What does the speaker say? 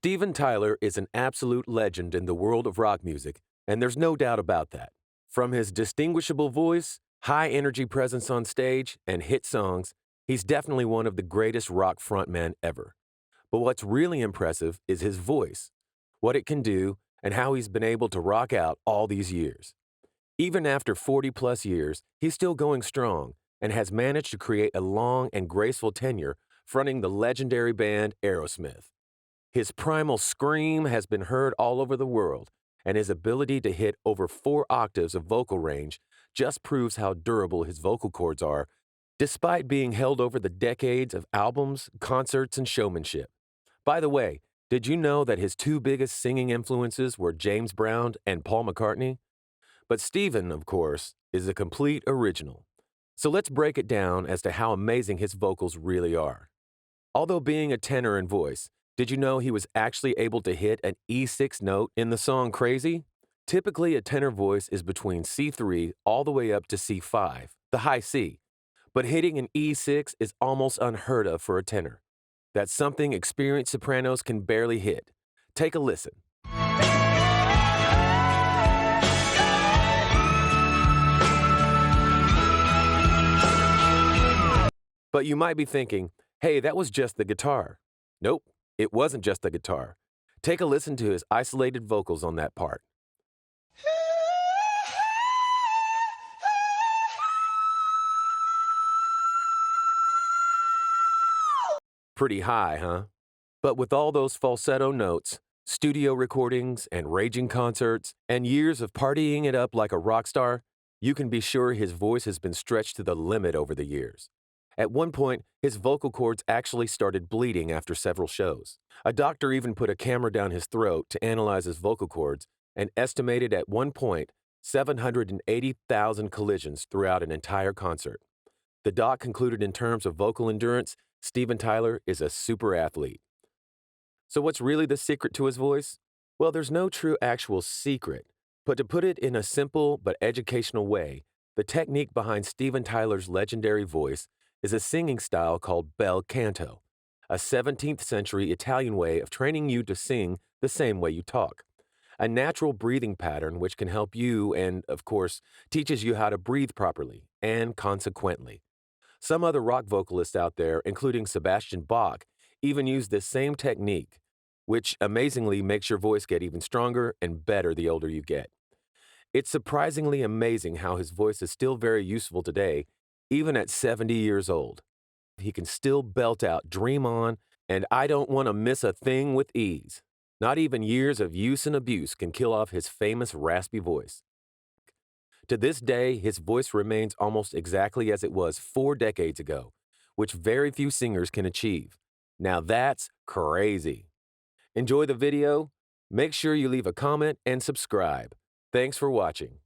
Steven Tyler is an absolute legend in the world of rock music, and there's no doubt about that. From his distinguishable voice, high energy presence on stage, and hit songs, he's definitely one of the greatest rock frontmen ever. But what's really impressive is his voice, what it can do, and how he's been able to rock out all these years. Even after 40 plus years, he's still going strong and has managed to create a long and graceful tenure fronting the legendary band Aerosmith. His primal scream has been heard all over the world, and his ability to hit over 4 octaves of vocal range just proves how durable his vocal cords are, despite being held over the decades of albums, concerts, and showmanship. By the way, did you know that his 2 biggest singing influences were James Brown and Paul McCartney? But Steven, of course, is a complete original. So let's break it down as to how amazing his vocals really are. Although being a tenor in voice, did you know he was actually able to hit an E6 note in the song Crazy? Typically, a tenor voice is between C3 all the way up to C5, the high C. But hitting an E6 is almost unheard of for a tenor. That's something experienced sopranos can barely hit. Take a listen. But you might be thinking, hey, that was just the guitar. Nope, it wasn't just the guitar. Take a listen to his isolated vocals on that part. Pretty high, huh? But with all those falsetto notes, studio recordings, and raging concerts, and years of partying it up like a rock star, you can be sure his voice has been stretched to the limit over the years. At one point, his vocal cords actually started bleeding after several shows. A doctor even put a camera down his throat to analyze his vocal cords and estimated at one point 780,000 collisions throughout an entire concert. The doc concluded in terms of vocal endurance, Steven Tyler is a super athlete. So what's really the secret to his voice? Well, there's no true actual secret, but to put it in a simple but educational way, the technique behind Steven Tyler's legendary voice is a singing style called bel canto, a 17th century Italian way of training you to sing the same way you talk. A natural breathing pattern which can help you and, of course, teaches you how to breathe properly and consequently. Some other rock vocalists out there, including Sebastian Bach, even use this same technique, which amazingly makes your voice get even stronger and better the older you get. It's surprisingly amazing how his voice is still very useful today, even at 70 years old. He can still belt out Dream On and I Don't Want to Miss a Thing with ease. Not even years of use and abuse can kill off his famous raspy voice. To this day, his voice remains almost exactly as it was 4 decades ago, which very few singers can achieve. Now that's crazy. Enjoy the video? Make sure you leave a comment and subscribe. Thanks for watching.